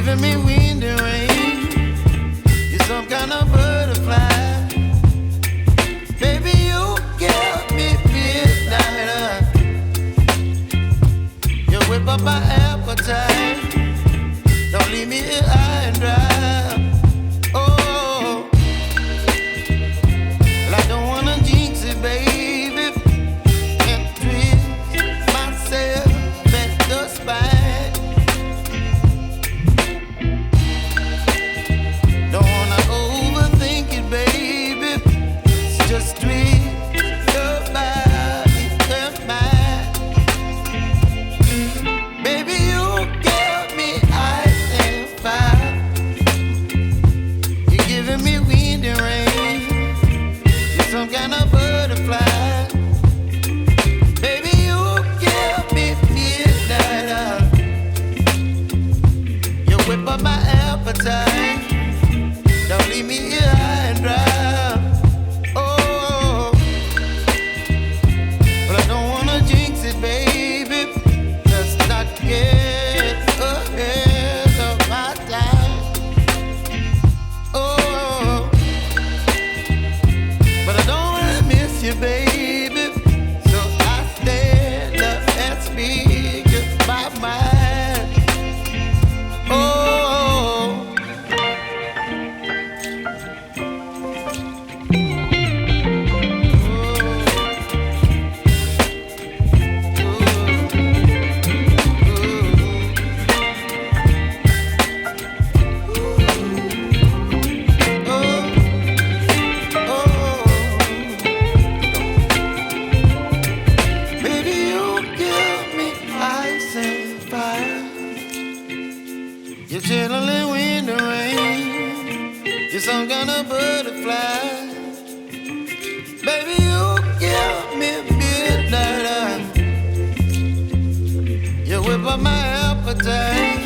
giving me wind and rain. You're some kind of butterfly. Baby, you give me midnight. You whip up my appetite. Don't leave me here high and dry. Oh, well, I don't wanna jinx it, baby, and twist myself at the spine. Don't wanna overthink it, baby. It's just twist your body and mine. Baby, you give me ice and fire. You're giving me wind and rain. You're some kind of butterfly. Baby, you give me midnight. You whip up my appetite. Don't leave me here high and dry. Oh, but I don't wanna jinx it, baby. Let's not get ahead of my time. Oh, but I don't wanna miss you, baby. So I stand up and speak my mind. Oh. Baby, you give me ice and fire. You're channeling wind and rain. You're some kind of butterfly. Baby, you give me midnight. You whip up my appetite.